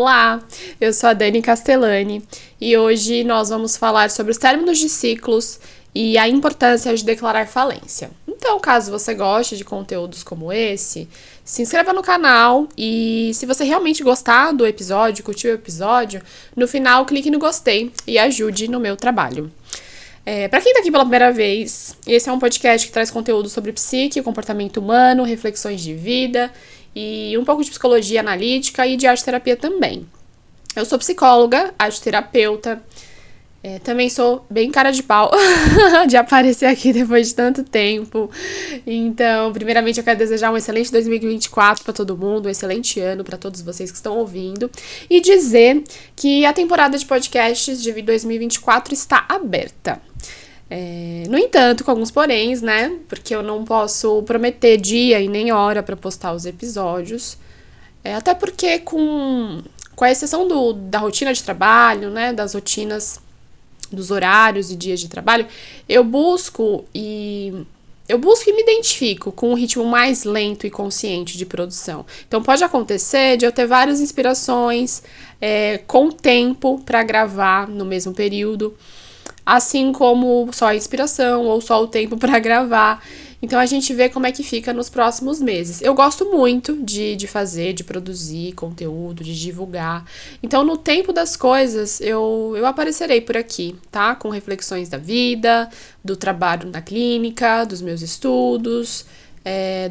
Olá, eu sou a Dani Castellani e hoje nós vamos falar sobre os términos de ciclos e a importância de declarar falência. Então, caso você goste de conteúdos como esse, se inscreva no canal e se você realmente gostar do episódio, curtiu o episódio, no final clique no gostei e ajude no meu trabalho. Para quem tá aqui pela primeira vez, esse é um podcast que traz conteúdo sobre psique, comportamento humano, reflexões de vida e um pouco de psicologia analítica e de arte-terapia também. Eu sou psicóloga, arte-terapeuta, também sou bem cara de pau de aparecer aqui depois de tanto tempo. Então, primeiramente eu quero desejar um excelente 2024 para todo mundo, um excelente ano para todos vocês que estão ouvindo e dizer que a temporada de podcasts de 2024 está aberta. No entanto, com alguns poréns, né? Porque eu não posso prometer dia e nem hora para postar os episódios. Até porque com a exceção da rotina de trabalho, né? Das rotinas dos horários e dias de trabalho, eu busco e me identifico com um ritmo mais lento e consciente de produção. Então pode acontecer de eu ter várias inspirações com tempo para gravar no mesmo período, assim como só a inspiração ou só o tempo para gravar. Então a gente vê como é que fica nos próximos meses. Eu gosto muito de fazer, de produzir conteúdo, de divulgar. Então no tempo das coisas eu aparecerei por aqui, tá? Com reflexões da vida, do trabalho na clínica, dos meus estudos,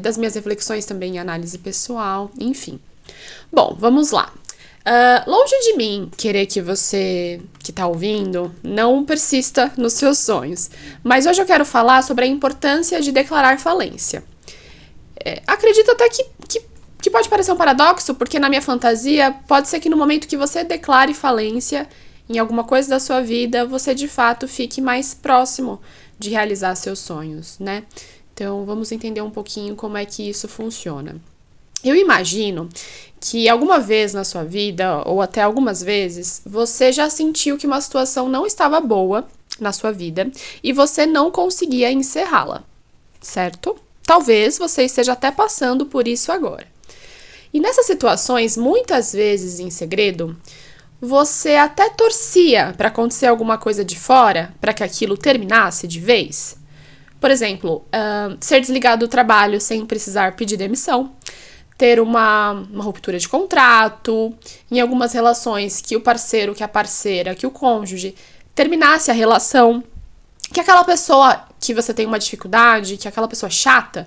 das minhas reflexões também em análise pessoal, enfim. Bom, vamos lá. Longe de mim querer que você que tá ouvindo não persista nos seus sonhos, mas hoje eu quero falar sobre a importância de declarar falência. Acredito até que pode parecer um paradoxo, porque na minha fantasia pode ser que no momento que você declare falência em alguma coisa da sua vida, você de fato fique mais próximo de realizar seus sonhos, né? Então vamos entender um pouquinho como é que isso funciona. Eu imagino que alguma vez na sua vida, ou até algumas vezes, você já sentiu que uma situação não estava boa na sua vida e você não conseguia encerrá-la, certo? Talvez você esteja até passando por isso agora. E nessas situações, muitas vezes em segredo, você até torcia para acontecer alguma coisa de fora para que aquilo terminasse de vez. Por exemplo, ser desligado do trabalho sem precisar pedir demissão, ter uma ruptura de contrato, em algumas relações que o parceiro, que a parceira, que o cônjuge terminasse a relação, que aquela pessoa que você tem uma dificuldade, que aquela pessoa chata,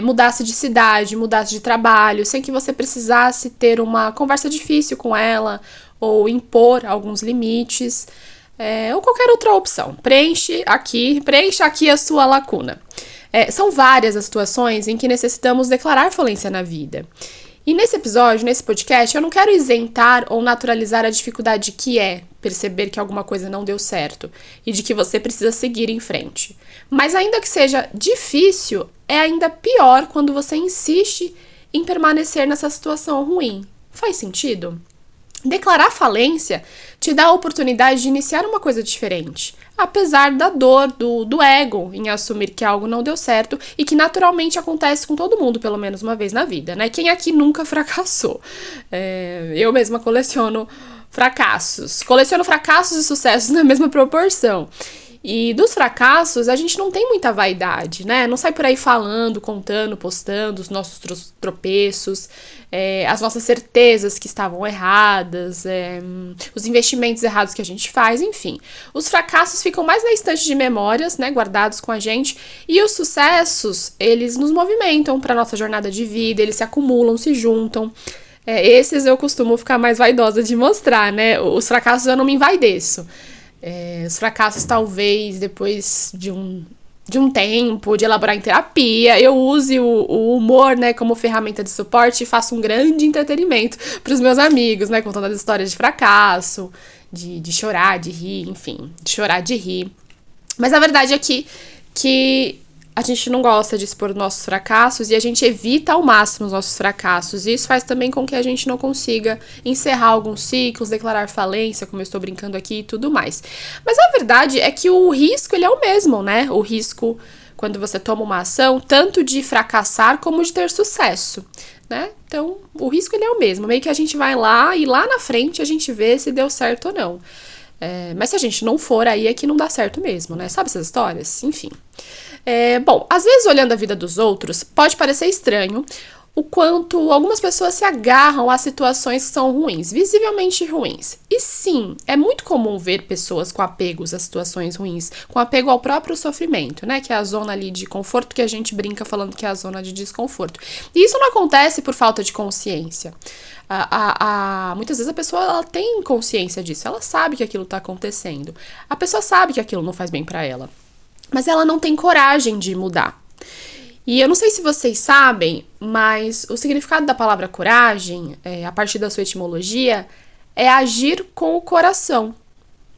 mudasse de cidade, mudasse de trabalho, sem que você precisasse ter uma conversa difícil com ela, ou impor alguns limites, ou qualquer outra opção. Preencha aqui a sua lacuna. São várias as situações em que necessitamos declarar falência na vida. E nesse episódio, nesse podcast, eu não quero isentar ou naturalizar a dificuldade que é perceber que alguma coisa não deu certo e de que você precisa seguir em frente. Mas ainda que seja difícil, é ainda pior quando você insiste em permanecer nessa situação ruim. Faz sentido? Declarar falência te dá a oportunidade de iniciar uma coisa diferente, apesar da dor do ego em assumir que algo não deu certo e que naturalmente acontece com todo mundo pelo menos uma vez na vida, né? Quem aqui nunca fracassou? Eu mesma coleciono fracassos e sucessos na mesma proporção. E dos fracassos, a gente não tem muita vaidade, né? Não sai por aí falando, contando, postando os nossos tropeços, as nossas certezas que estavam erradas, os investimentos errados que a gente faz, enfim. Os fracassos ficam mais na estante de memórias, né? Guardados com a gente. E os sucessos, eles nos movimentam para nossa jornada de vida, eles se acumulam, se juntam. Esses eu costumo ficar mais vaidosa de mostrar, né? Os fracassos eu não me envaideço. Os fracassos, talvez, depois de um tempo de elaborar em terapia, eu use o humor, né, como ferramenta de suporte e faço um grande entretenimento para os meus amigos, né, contando as histórias de fracasso, de chorar, de rir, enfim, de chorar, de rir. Mas a verdade é que a gente não gosta de expor nossos fracassos e a gente evita ao máximo os nossos fracassos. E isso faz também com que a gente não consiga encerrar alguns ciclos, declarar falência, como eu estou brincando aqui e tudo mais. Mas a verdade é que o risco, ele é o mesmo, né? O risco quando você toma uma ação, tanto de fracassar como de ter sucesso, né? Então, o risco ele é o mesmo, meio que a gente vai lá e lá na frente a gente vê se deu certo ou não. Mas se a gente não for, aí é que não dá certo mesmo, né? Sabe essas histórias? Enfim. Bom, às vezes olhando a vida dos outros, pode parecer estranho o quanto algumas pessoas se agarram a situações que são ruins, visivelmente ruins. E sim, é muito comum ver pessoas com apegos a situações ruins, com apego ao próprio sofrimento, né? Que é a zona ali de conforto que a gente brinca falando que é a zona de desconforto. E isso não acontece por falta de consciência. Muitas vezes a pessoa ela tem consciência disso, ela sabe que aquilo está acontecendo. A pessoa sabe que aquilo não faz bem para ela, mas ela não tem coragem de mudar. E eu não sei se vocês sabem, mas o significado da palavra coragem, a partir da sua etimologia, é agir com o coração.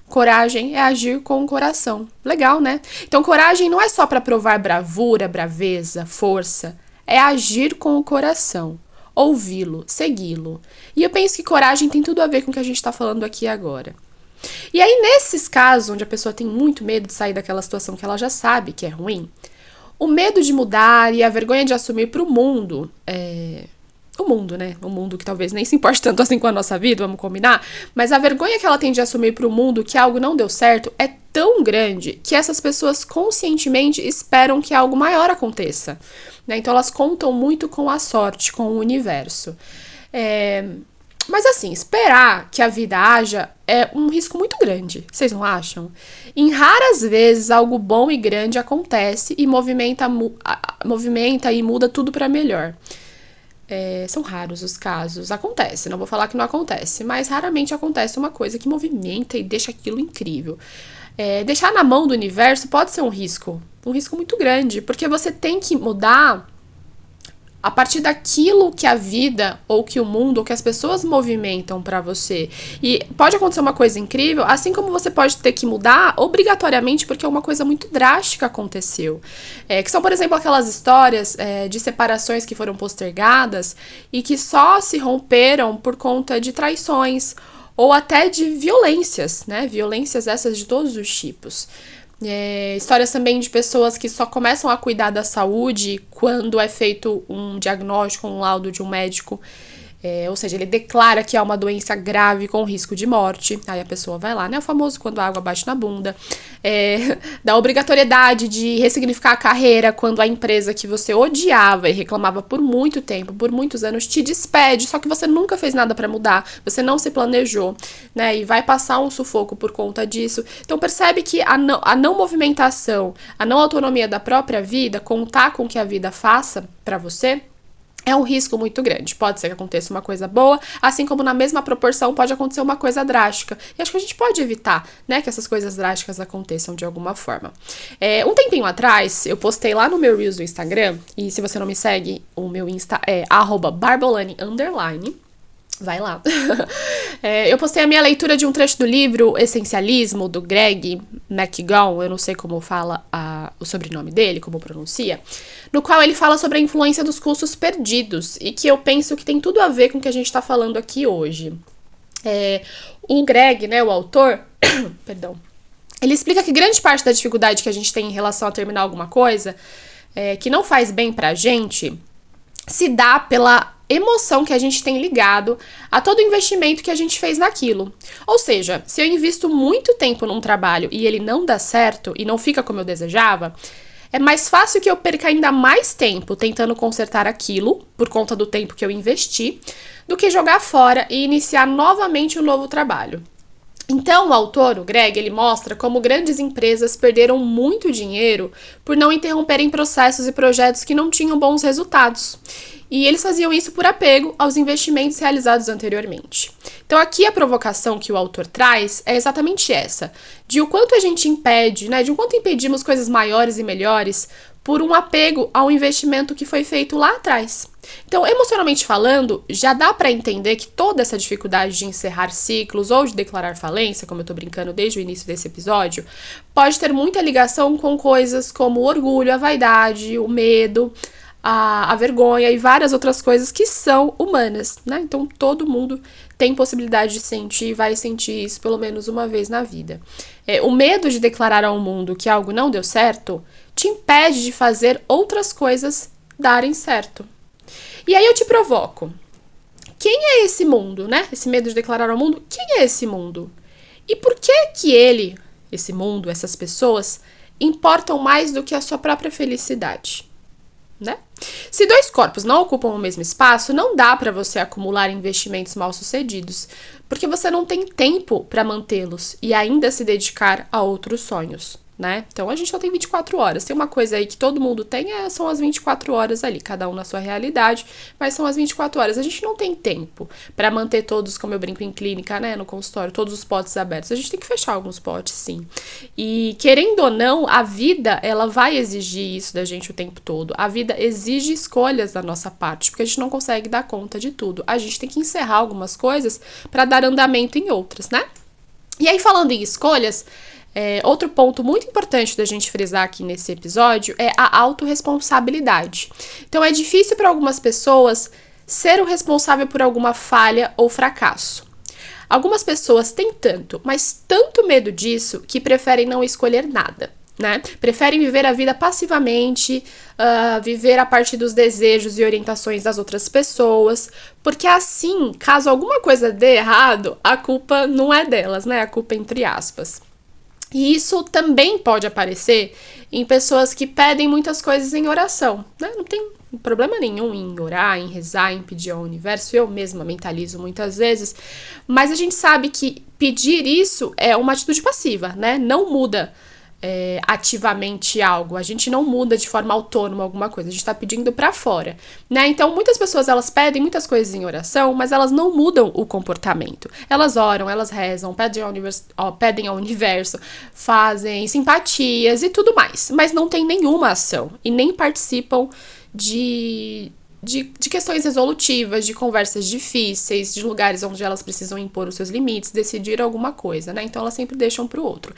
Coragem é agir com o coração. Legal, né? Então, coragem não é só para provar bravura, braveza, força. É agir com o coração. Ouvi-lo, segui-lo. E eu penso que coragem tem tudo a ver com o que a gente está falando aqui agora. E aí, nesses casos, onde a pessoa tem muito medo de sair daquela situação que ela já sabe que é ruim, o medo de mudar e a vergonha de assumir para o mundo, o mundo, né? O mundo que talvez nem se importe tanto assim com a nossa vida, vamos combinar, mas a vergonha que ela tem de assumir para o mundo que algo não deu certo é tão grande que essas pessoas conscientemente esperam que algo maior aconteça, né? Então elas contam muito com a sorte, com o universo. Mas assim, esperar que a vida haja é um risco muito grande, vocês não acham? Em raras vezes algo bom e grande acontece e movimenta e muda tudo para melhor. São raros os casos, acontece, não vou falar que não acontece, mas raramente acontece uma coisa que movimenta e deixa aquilo incrível. Deixar na mão do universo pode ser um risco muito grande, porque você tem que mudar a partir daquilo que a vida, ou que o mundo, ou que as pessoas movimentam pra você. E pode acontecer uma coisa incrível, assim como você pode ter que mudar obrigatoriamente porque uma coisa muito drástica aconteceu. Que são, por exemplo, aquelas histórias de separações que foram postergadas e que só se romperam por conta de traições ou até de violências, né? Violências essas de todos os tipos. Histórias também de pessoas que só começam a cuidar da saúde quando é feito um diagnóstico, um laudo de um médico, ou seja, ele declara que há uma doença grave com risco de morte, aí a pessoa vai lá, né, o famoso quando a água bate na bunda, da obrigatoriedade de ressignificar a carreira quando a empresa que você odiava e reclamava por muito tempo, por muitos anos, te despede, só que você nunca fez nada para mudar, você não se planejou, né, e vai passar um sufoco por conta disso. Então percebe que a não movimentação, a não autonomia da própria vida, contar com o que a vida faça para você, é um risco muito grande. Pode ser que aconteça uma coisa boa, assim como na mesma proporção pode acontecer uma coisa drástica. E acho que a gente pode evitar, né, que essas coisas drásticas aconteçam de alguma forma. Um tempinho atrás, eu postei lá no meu Reels do Instagram, e se você não me segue, o meu Insta é @barbolane_. Vai lá. Eu postei a minha leitura de um trecho do livro Essencialismo, do Greg McKeown, eu não sei como fala o sobrenome dele, como pronuncia, no qual ele fala sobre a influência dos custos perdidos, e que eu penso que tem tudo a ver com o que a gente tá falando aqui hoje. O Greg, né, o autor, perdão, ele explica que grande parte da dificuldade que a gente tem em relação a terminar alguma coisa, que não faz bem pra gente, se dá pela emoção que a gente tem ligado a todo o investimento que a gente fez naquilo. Ou seja, se eu invisto muito tempo num trabalho e ele não dá certo e não fica como eu desejava, é mais fácil que eu perca ainda mais tempo tentando consertar aquilo, por conta do tempo que eu investi, do que jogar fora e iniciar novamente um novo trabalho. Então, o autor, o Greg, ele mostra como grandes empresas perderam muito dinheiro por não interromperem processos e projetos que não tinham bons resultados. E eles faziam isso por apego aos investimentos realizados anteriormente. Então, aqui a provocação que o autor traz é exatamente essa, de o quanto a gente impede, né, de o quanto impedimos coisas maiores e melhores por um apego ao investimento que foi feito lá atrás. Então, emocionalmente falando, já dá para entender que toda essa dificuldade de encerrar ciclos ou de declarar falência, como eu tô brincando desde o início desse episódio, pode ter muita ligação com coisas como o orgulho, a vaidade, o medo, a vergonha e várias outras coisas que são humanas, né? Então, todo mundo tem possibilidade de sentir e vai sentir isso pelo menos uma vez na vida. O medo de declarar ao mundo que algo não deu certo te impede de fazer outras coisas darem certo. E aí eu te provoco. Quem é esse mundo, né? Esse medo de declarar ao mundo, quem é esse mundo? E por que ele, esse mundo, essas pessoas, importam mais do que a sua própria felicidade? Né? Se dois corpos não ocupam o mesmo espaço, não dá para você acumular investimentos mal-sucedidos, porque você não tem tempo para mantê-los e ainda se dedicar a outros sonhos, né? Então a gente só tem 24 horas. Tem uma coisa aí que todo mundo tem, são as 24 horas ali, cada um na sua realidade, mas são as 24 horas. A gente não tem tempo para manter todos, como eu brinco em clínica, né, no consultório, todos os potes abertos. A gente tem que fechar alguns potes, sim. E querendo ou não, a vida, ela vai exigir isso da gente o tempo todo. A vida exige escolhas da nossa parte, porque a gente não consegue dar conta de tudo. A gente tem que encerrar algumas coisas para dar andamento em outras, né? E aí, falando em escolhas, outro ponto muito importante da gente frisar aqui nesse episódio é a autorresponsabilidade. Então, é difícil para algumas pessoas ser o responsável por alguma falha ou fracasso. Algumas pessoas têm mas tanto medo disso, que preferem não escolher nada, né? Preferem viver a vida passivamente, viver a partir dos desejos e orientações das outras pessoas, porque assim, caso alguma coisa dê errado, a culpa não é delas, né? A culpa é entre aspas. E isso também pode aparecer em pessoas que pedem muitas coisas em oração, né? Não tem problema nenhum em orar, em rezar, em pedir ao universo. Eu mesma mentalizo muitas vezes, mas a gente sabe que pedir isso é uma atitude passiva, né? Não muda ativamente algo, a gente não muda de forma autônoma alguma coisa, a gente tá pedindo pra fora, né? Então muitas pessoas, elas pedem muitas coisas em oração, mas elas não mudam o comportamento. Elas oram, elas rezam, pedem ao universo, fazem simpatias e tudo mais, mas não tem nenhuma ação e nem participam de questões resolutivas, de conversas difíceis, de lugares onde elas precisam impor os seus limites, decidir alguma coisa, né? Então elas sempre deixam pro outro.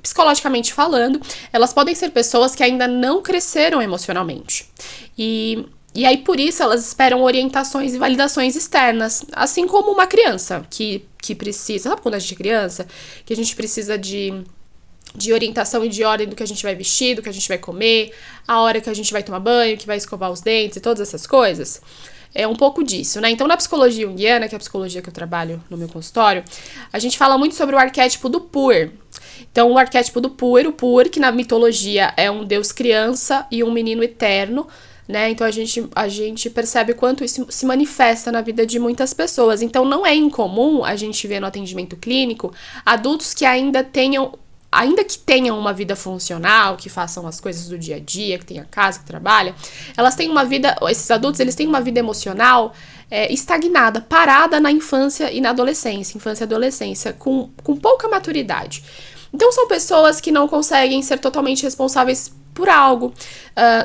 Psicologicamente falando, elas podem ser pessoas que ainda não cresceram emocionalmente. E aí, por isso, elas esperam orientações e validações externas, assim como uma criança que precisa... Sabe quando a gente é criança? Que a gente precisa de orientação e de ordem do que a gente vai vestir, do que a gente vai comer, a hora que a gente vai tomar banho, que vai escovar os dentes e todas essas coisas. É um pouco disso, né? Então, na psicologia junguiana, que é a psicologia que eu trabalho no meu consultório, a gente fala muito sobre o arquétipo do puer. Então, o arquétipo do puer, o puer, que na mitologia é um deus criança e um menino eterno, né? Então, a gente percebe quanto isso se manifesta na vida de muitas pessoas. Então, não é incomum a gente ver no atendimento clínico adultos que ainda que tenham uma vida funcional, que façam as coisas do dia a dia, que tenha casa, que trabalha, esses adultos, eles têm uma vida emocional estagnada, parada na infância e na adolescência, com pouca maturidade. Então, são pessoas que não conseguem ser totalmente responsáveis por algo,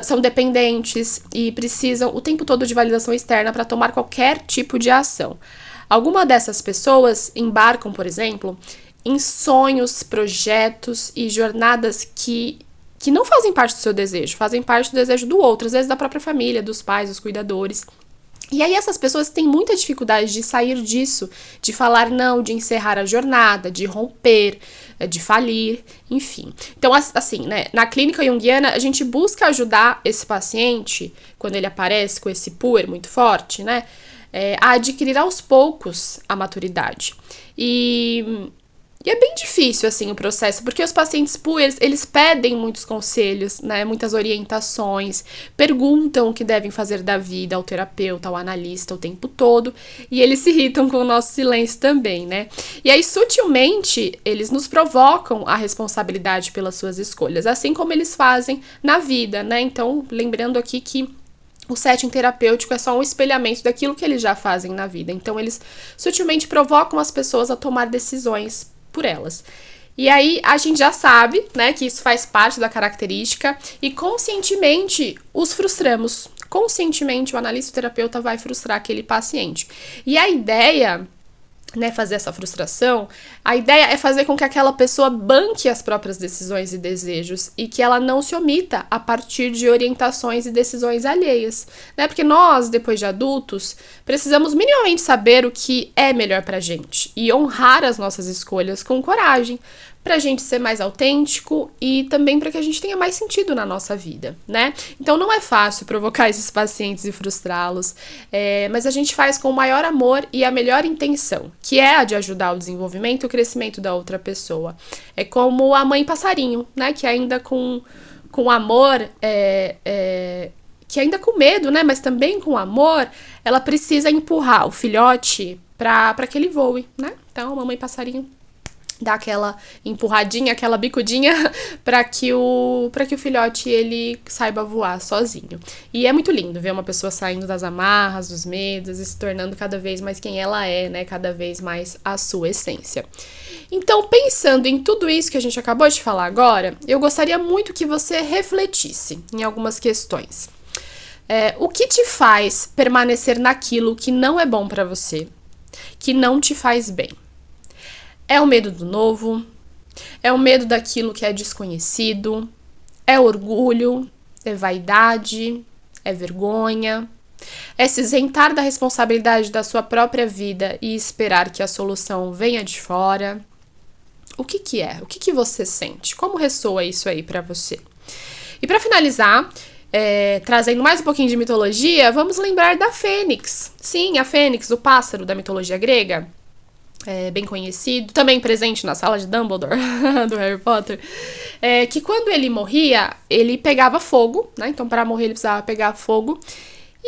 são dependentes e precisam o tempo todo de validação externa para tomar qualquer tipo de ação. Algumas dessas pessoas embarcam, por exemplo, em sonhos, projetos e jornadas que não fazem parte do seu desejo, fazem parte do desejo do outro, às vezes da própria família, dos pais, dos cuidadores. E aí essas pessoas têm muita dificuldade de sair disso, de falar não, de encerrar a jornada, de romper, de falir, enfim. Então, assim, né, na clínica junguiana, a gente busca ajudar esse paciente, quando ele aparece com esse puer muito forte, né, a adquirir aos poucos a maturidade. E é bem difícil, assim, o processo, porque os pacientes puers, eles pedem muitos conselhos, né, muitas orientações, perguntam o que devem fazer da vida ao terapeuta, ao analista o tempo todo, e eles se irritam com o nosso silêncio também, né? E aí, sutilmente, eles nos provocam a responsabilidade pelas suas escolhas, assim como eles fazem na vida, né? Então, lembrando aqui que o setting terapêutico é só um espelhamento daquilo que eles já fazem na vida. Então, eles sutilmente provocam as pessoas a tomar decisões por elas. E aí a gente já sabe, né, que isso faz parte da característica e conscientemente os frustramos. Conscientemente o analista, o terapeuta vai frustrar aquele paciente. E a ideia, né, fazer essa frustração, a ideia é fazer com que aquela pessoa banque as próprias decisões e desejos e que ela não se omita a partir de orientações e decisões alheias, né? Porque nós, depois de adultos, precisamos minimamente saber o que é melhor pra gente e honrar as nossas escolhas com coragem, pra gente ser mais autêntico e também para que a gente tenha mais sentido na nossa vida, né? Então não é fácil provocar esses pacientes e frustrá-los, mas a gente faz com o maior amor e a melhor intenção, que é a de ajudar o desenvolvimento e o crescimento da outra pessoa. É como a mãe passarinho, né? Que ainda com amor, que ainda com medo, né? Mas também com amor, ela precisa empurrar o filhote para que ele voe, né? Então, a mamãe passarinho dá aquela empurradinha, aquela bicudinha para que o filhote ele saiba voar sozinho. E é muito lindo ver uma pessoa saindo das amarras, dos medos e se tornando cada vez mais quem ela é, né? Cada vez mais a sua essência. Então, pensando em tudo isso que a gente acabou de falar agora, eu gostaria muito que você refletisse em algumas questões. O que te faz permanecer naquilo que não é bom para você, que não te faz bem? É o medo do novo? É o medo daquilo que é desconhecido? É orgulho? É vaidade? É vergonha? É se isentar da responsabilidade da sua própria vida e esperar que a solução venha de fora? O que é? O que você sente? Como ressoa isso aí pra você? E pra finalizar, trazendo mais um pouquinho de mitologia, vamos lembrar da Fênix. Sim, a Fênix, o pássaro da mitologia grega, bem conhecido, também presente na sala de Dumbledore, do Harry Potter, que quando ele morria, ele pegava fogo, né? Então, para morrer, ele precisava pegar fogo.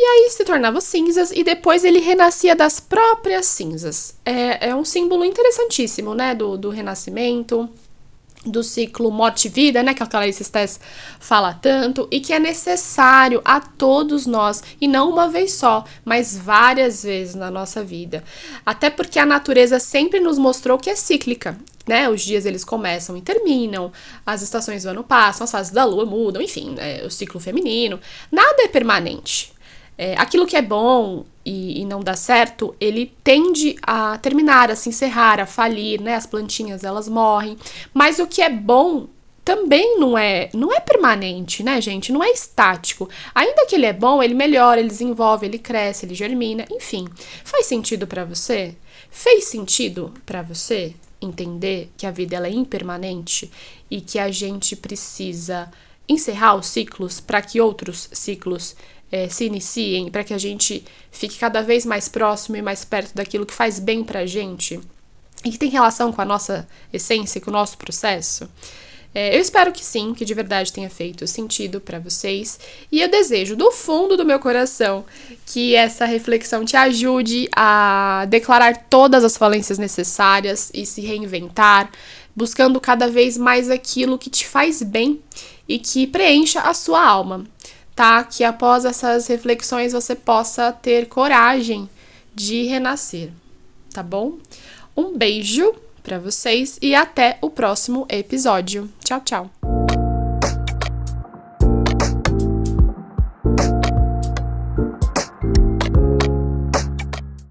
E aí se tornava cinzas e depois ele renascia das próprias cinzas. É um símbolo interessantíssimo, né? Do renascimento, do ciclo morte-vida, né? Que a Clarice Lispector fala tanto e que é necessário a todos nós, e não uma vez só, mas várias vezes na nossa vida. Até porque a natureza sempre nos mostrou que é cíclica, né? Os dias eles começam e terminam, as estações do ano passam, as fases da lua mudam, enfim, o ciclo feminino. Nada é permanente. Aquilo que é bom e não dá certo, ele tende a terminar, a se encerrar, a falir, né? As plantinhas, elas morrem. Mas o que é bom também não é permanente, né, gente? Não é estático. Ainda que ele é bom, ele melhora, ele desenvolve, ele cresce, ele germina, enfim. Faz sentido pra você? Fez sentido pra você entender que a vida ela é impermanente e que a gente precisa encerrar os ciclos para que outros ciclos se iniciem, para que a gente fique cada vez mais próximo e mais perto daquilo que faz bem pra gente e que tem relação com a nossa essência, com o nosso processo? Eu espero que sim, que de verdade tenha feito sentido para vocês, e eu desejo do fundo do meu coração que essa reflexão te ajude a declarar todas as falências necessárias e se reinventar, buscando cada vez mais aquilo que te faz bem e que preencha a sua alma. Tá? Que após essas reflexões você possa ter coragem de renascer, tá bom? Um beijo pra vocês e até o próximo episódio. Tchau, tchau!